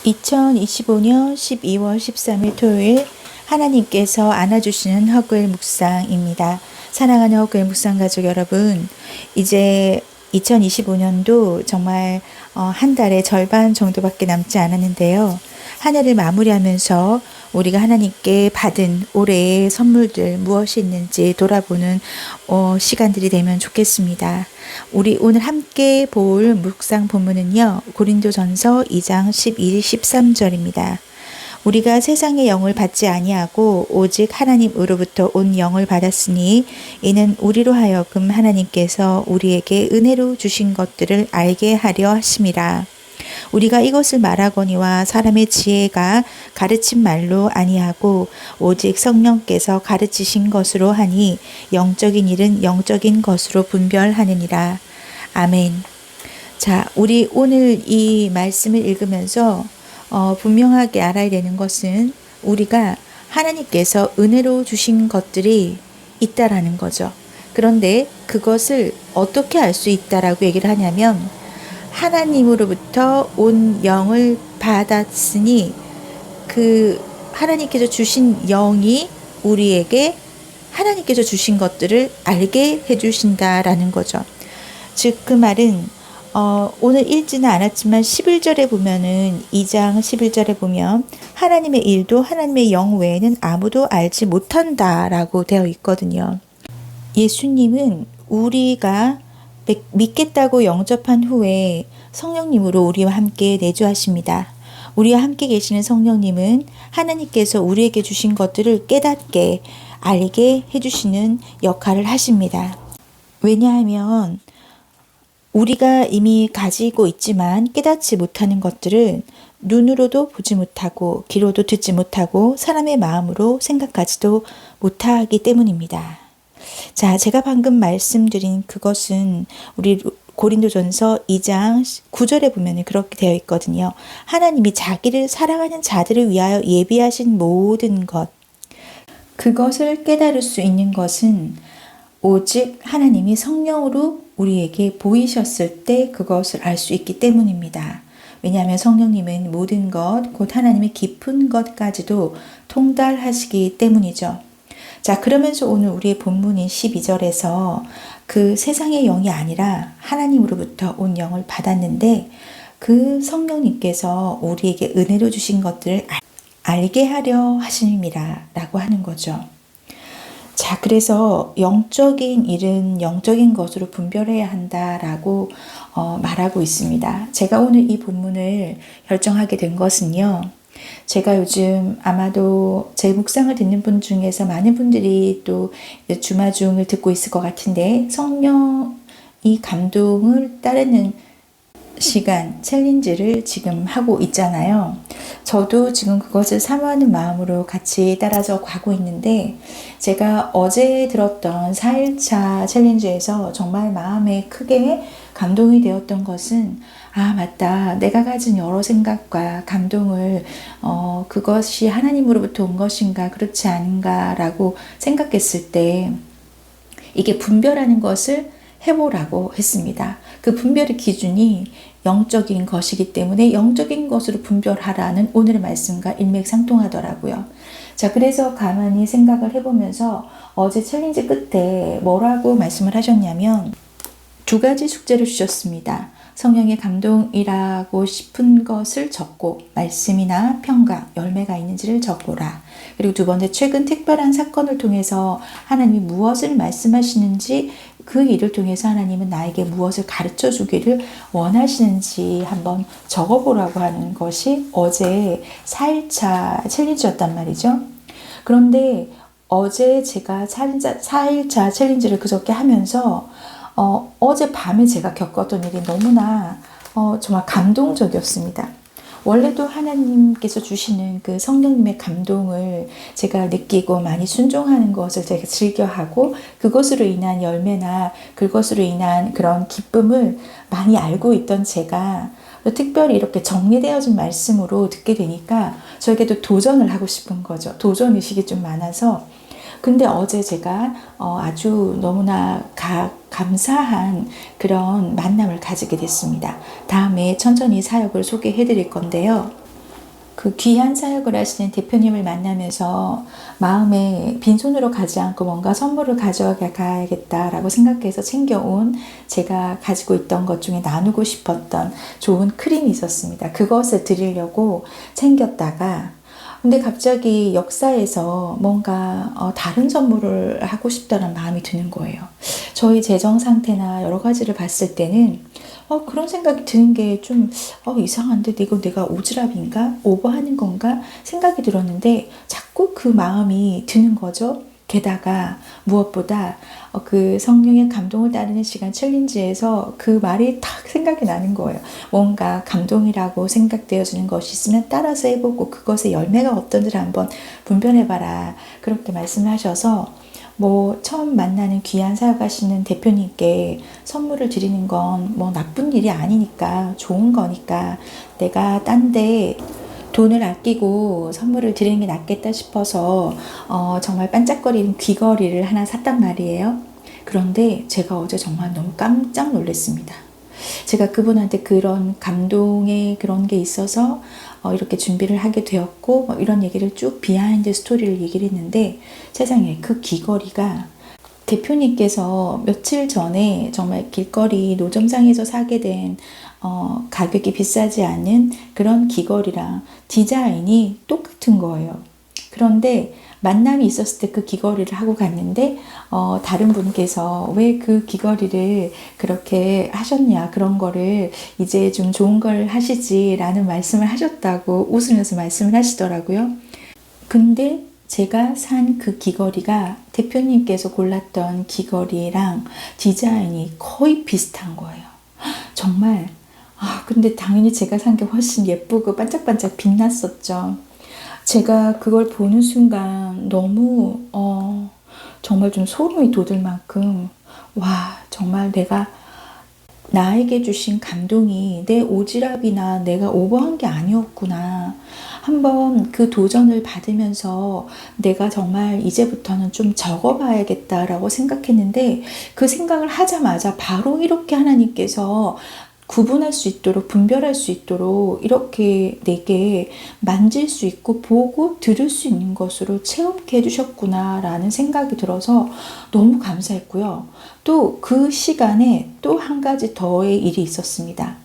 2025년 12월 13일 토요일 하나님께서 안아주시는 헛구엘 묵상입니다. 사랑하는 헛구엘 묵상 가족 여러분, 이제 2025년도 정말 한 달의 절반 정도밖에 남지 않았는데요. 한 해를 마무리하면서 우리가 하나님께 받은 올해의 선물들 무엇이 있는지 돌아보는 시간들이 되면 좋겠습니다. 우리 오늘 함께 볼 묵상 본문은요, 고린도전서 2장 12, 13절입니다. 우리가 세상의 영을 받지 아니하고 오직 하나님으로부터 온 영을 받았으니 이는 우리로 하여금 하나님께서 우리에게 은혜로 주신 것들을 알게 하려 하심이라. 우리가 이것을 말하거니와 사람의 지혜가 가르친 말로 아니하고 오직 성령께서 가르치신 것으로 하니 영적인 일은 영적인 것으로 분별하느니라. 아멘. 자, 우리 오늘 이 말씀을 읽으면서 분명하게 알아야 되는 것은 우리가 하나님께서 은혜로 주신 것들이 있다라는 거죠. 그런데 그것을 어떻게 알 수 있다라고 얘기를 하냐면 하나님으로부터 온 영을 받았으니 그 하나님께서 주신 영이 우리에게 하나님께서 주신 것들을 알게 해주신다라는 거죠. 즉 그 말은 오늘 읽지는 않았지만 11절에 보면은 2장 11절에 보면 하나님의 일도 하나님의 영 외에는 아무도 알지 못한다라고 되어 있거든요. 예수님은 우리가 믿겠다고 영접한 후에 성령님으로 우리와 함께 내주하십니다. 우리와 함께 계시는 성령님은 하나님께서 우리에게 주신 것들을 깨닫게 알게 해주시는 역할을 하십니다. 왜냐하면 우리가 이미 가지고 있지만 깨닫지 못하는 것들을 눈으로도 보지 못하고 귀로도 듣지 못하고 사람의 마음으로 생각하지도 못하기 때문입니다. 자, 제가 방금 말씀드린 그것은 우리 고린도전서 2장 9절에 보면 그렇게 되어 있거든요. 하나님이 자기를 사랑하는 자들을 위하여 예비하신 모든 것, 그것을 깨달을 수 있는 것은 오직 하나님이 성령으로 우리에게 보이셨을 때 그것을 알 수 있기 때문입니다. 왜냐하면 성령님은 모든 것, 곧 하나님의 깊은 것까지도 통달하시기 때문이죠. 자, 그러면서 오늘 우리의 본문인 12절에서 그 세상의 영이 아니라 하나님으로부터 온 영을 받았는데 그 성령님께서 우리에게 은혜로 주신 것들을 알게 하려 하심이라 라고 하는 거죠. 자, 그래서 영적인 일은 영적인 것으로 분별해야 한다라고 말하고 있습니다. 제가 오늘 이 본문을 결정하게 된 것은요. 제가 요즘 아마도 제 묵상을 듣는 분 중에서 많은 분들이 또 주마중을 듣고 있을 것 같은데 성령이 감동을 따르는 시간 챌린지를 지금 하고 있잖아요. 저도 지금 그것을 사모하는 마음으로 같이 따라서 가고 있는데 제가 어제 들었던 4일차 챌린지에서 정말 마음에 크게 감동이 되었던 것은 맞다. 내가 가진 여러 생각과 감동을 그것이 하나님으로부터 온 것인가 그렇지 않은가라고 생각했을 때 이게 분별하는 것을 해보라고 했습니다. 그 분별의 기준이 영적인 것이기 때문에 영적인 것으로 분별하라는 오늘의 말씀과 일맥상통하더라고요. 자, 그래서 가만히 생각을 해보면서 어제 챌린지 끝에 뭐라고 말씀을 하셨냐면 2가지 숙제를 주셨습니다. 성령의 감동이라고 싶은 것을 적고 말씀이나 평강, 열매가 있는지를 적고라. 그리고 2번째, 최근 특별한 사건을 통해서 하나님이 무엇을 말씀하시는지 그 일을 통해서 하나님은 나에게 무엇을 가르쳐 주기를 원하시는지 한번 적어보라고 하는 것이 어제 4일차 챌린지였단 말이죠. 그런데 어제 제가 4일차 챌린지를 그저께 하면서 어제 밤에 제가 겪었던 일이 너무나 정말 감동적이었습니다. 원래도 하나님께서 주시는 그 성령님의 감동을 제가 느끼고 많이 순종하는 것을 제가 즐겨하고 그것으로 인한 열매나 그것으로 인한 그런 기쁨을 많이 알고 있던 제가 특별히 이렇게 정리되어진 말씀으로 듣게 되니까 저에게도 도전을 하고 싶은 거죠. 도전의식이 좀 많아서 근데 어제 제가 아주 너무나 감사한 그런 만남을 가지게 됐습니다. 다음에 천천히 사역을 소개해 드릴 건데요. 그 귀한 사역을 하시는 대표님을 만나면서 마음에 빈손으로 가지 않고 뭔가 선물을 가져가야겠다라고 생각해서 챙겨온 제가 가지고 있던 것 중에 나누고 싶었던 좋은 크림이 있었습니다. 그것을 드리려고 챙겼다가 근데 갑자기 역사에서 뭔가 다른 선물을 하고 싶다는 마음이 드는 거예요. 저희 재정 상태나 여러 가지를 봤을 때는 그런 생각이 드는 게 좀 이상한데 이거 내가 오지랖인가? 오버하는 건가? 생각이 들었는데 자꾸 그 마음이 드는 거죠. 게다가 무엇보다 그 성령의 감동을 따르는 시간 챌린지에서 그 말이 딱 생각이 나는 거예요. 뭔가 감동이라고 생각되어지는 것이 있으면 따라서 해보고 그것의 열매가 어떤지를 한번 분별해봐라. 그렇게 말씀하셔서 처음 만나는 귀한 사역하시는 대표님께 선물을 드리는 건 나쁜 일이 아니니까 좋은 거니까 내가 딴데 돈을 아끼고 선물을 드리는 게 낫겠다 싶어서 정말 반짝거리는 귀걸이를 하나 샀단 말이에요. 그런데 제가 어제 정말 너무 깜짝 놀랐습니다. 제가 그분한테 그런 감동의 그런 게 있어서 이렇게 준비를 하게 되었고 이런 얘기를 쭉 비하인드 스토리를 얘기를 했는데 세상에 그 귀걸이가 대표님께서 며칠 전에 정말 길거리 노점상에서 사게 된 가격이 비싸지 않은 그런 귀걸이랑 디자인이 똑같은 거예요. 그런데 만남이 있었을 때 그 귀걸이를 하고 갔는데 다른 분께서 왜 그 귀걸이를 그렇게 하셨냐, 그런 거를 이제 좀 좋은 걸 하시지 라는 말씀을 하셨다고 웃으면서 말씀을 하시더라고요. 근데 제가 산 그 귀걸이가 대표님께서 골랐던 귀걸이랑 디자인이 거의 비슷한 거예요. 정말 근데 당연히 제가 산 게 훨씬 예쁘고 반짝반짝 빛났었죠. 제가 그걸 보는 순간 너무 정말 좀 소름이 돋을 만큼 와, 정말 내가 나에게 주신 감동이 내 오지랖이나 내가 오버한 게 아니었구나. 한번 그 도전을 받으면서 내가 정말 이제부터는 좀 적어봐야겠다라고 생각했는데 그 생각을 하자마자 바로 이렇게 하나님께서 구분할 수 있도록, 분별할 수 있도록 이렇게 내게 만질 수 있고 보고 들을 수 있는 것으로 체험케 해주셨구나 라는 생각이 들어서 너무 감사했고요. 또 그 시간에 또 한 가지 더의 일이 있었습니다.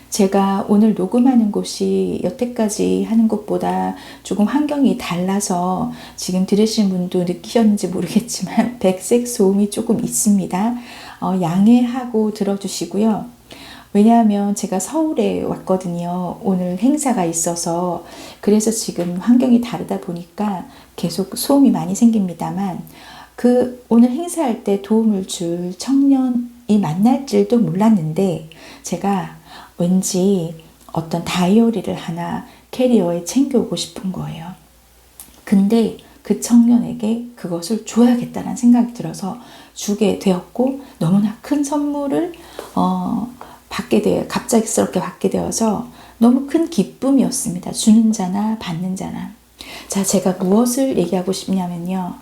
제가 오늘 녹음하는 곳이 여태까지 하는 곳보다 조금 환경이 달라서 지금 들으신 분도 느끼셨는지 모르겠지만 백색 소음이 조금 있습니다. 양해하고 들어주시고요. 왜냐하면 제가 서울에 왔거든요. 오늘 행사가 있어서. 그래서 지금 환경이 다르다 보니까 계속 소음이 많이 생깁니다만 오늘 행사할 때 도움을 줄 청년이 만날 줄도 몰랐는데 제가 왠지 어떤 다이어리를 하나 캐리어에 챙겨오고 싶은 거예요. 근데 그 청년에게 그것을 줘야겠다는 생각이 들어서 주게 되었고 너무나 큰 선물을 갑작스럽게 받게 되어서 너무 큰 기쁨이었습니다. 주는 자나 받는 자나. 자, 제가 무엇을 얘기하고 싶냐면요.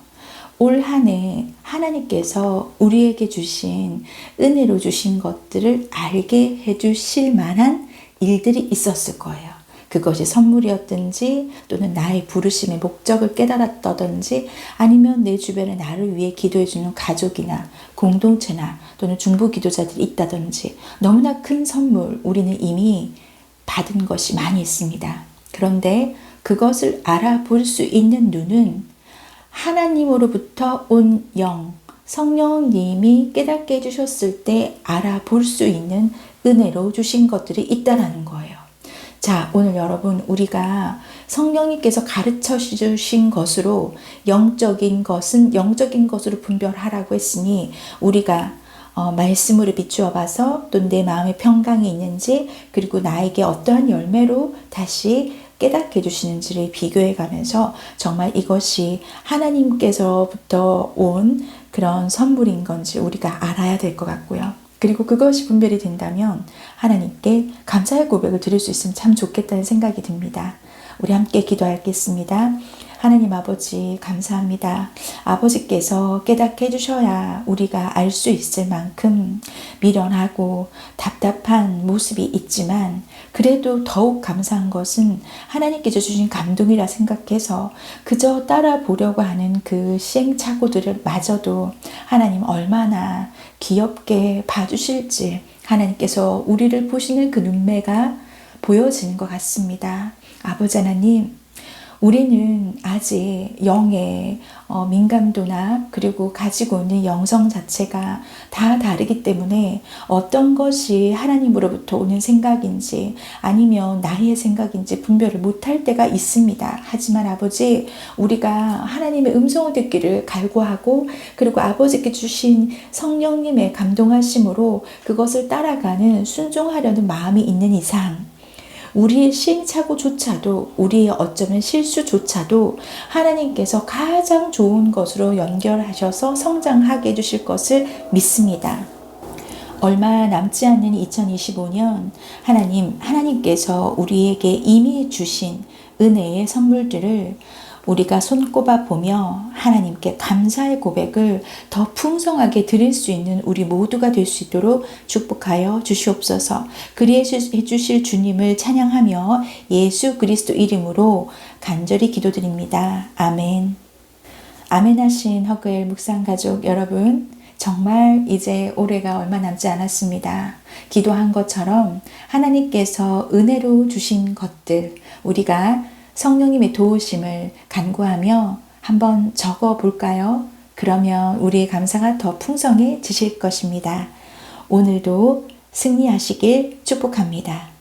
올 한 해 하나님께서 우리에게 주신 은혜로 주신 것들을 알게 해주실 만한 일들이 있었을 거예요. 그것이 선물이었든지 또는 나의 부르심의 목적을 깨달았다든지 아니면 내 주변에 나를 위해 기도해주는 가족이나 공동체나 또는 중보 기도자들이 있다든지 너무나 큰 선물 우리는 이미 받은 것이 많이 있습니다. 그런데 그것을 알아볼 수 있는 눈은 하나님으로부터 온 영, 성령님이 깨닫게 해주셨을 때 알아볼 수 있는 은혜로 주신 것들이 있다는 거예요. 자, 오늘 여러분 우리가 성령님께서 가르쳐 주신 것으로 영적인 것은 영적인 것으로 분별하라고 했으니 우리가 말씀으로 비추어 봐서 또 내 마음의 평강이 있는지 그리고 나에게 어떠한 열매로 다시 깨닫게 해주시는지를 비교해 가면서 정말 이것이 하나님께서부터 온 그런 선물인 건지 우리가 알아야 될 것 같고요. 그리고 그것이 분별이 된다면 하나님께 감사의 고백을 드릴 수 있으면 참 좋겠다는 생각이 듭니다. 우리 함께 기도하겠습니다. 하나님 아버지 감사합니다. 아버지께서 깨닫게 해주셔야 우리가 알 수 있을 만큼 미련하고 답답한 모습이 있지만 그래도 더욱 감사한 것은 하나님께서 주신 감동이라 생각해서 그저 따라 보려고 하는 그 시행착오들을 마저도 하나님 얼마나 귀엽게 봐주실지 하나님께서 우리를 보시는 그 눈매가 보여지는 것 같습니다. 아버지 하나님, 우리는 아직 영의 민감도나 그리고 가지고 있는 영성 자체가 다 다르기 때문에 어떤 것이 하나님으로부터 오는 생각인지 아니면 나의 생각인지 분별을 못할 때가 있습니다. 하지만 아버지, 우리가 하나님의 음성을 듣기를 갈구하고 그리고 아버지께 주신 성령님의 감동하심으로 그것을 따라가는 순종하려는 마음이 있는 이상 우리의 시행착오조차도 우리의 어쩌면 실수조차도 하나님께서 가장 좋은 것으로 연결하셔서 성장하게 해주실 것을 믿습니다. 얼마 남지 않는 2025년 하나님께서 우리에게 이미 주신 은혜의 선물들을 우리가 손꼽아 보며 하나님께 감사의 고백을 더 풍성하게 드릴 수 있는 우리 모두가 될 수 있도록 축복하여 주시옵소서. 그리해 주실 주님을 찬양하며 예수 그리스도 이름으로 간절히 기도드립니다. 아멘. 아멘 하신 허그엘 묵상 가족 여러분, 정말 이제 올해가 얼마 남지 않았습니다. 기도한 것처럼 하나님께서 은혜로 주신 것들 우리가 성령님의 도우심을 간구하며 한번 적어 볼까요? 그러면 우리의 감사가 더 풍성해지실 것입니다. 오늘도 승리하시길 축복합니다.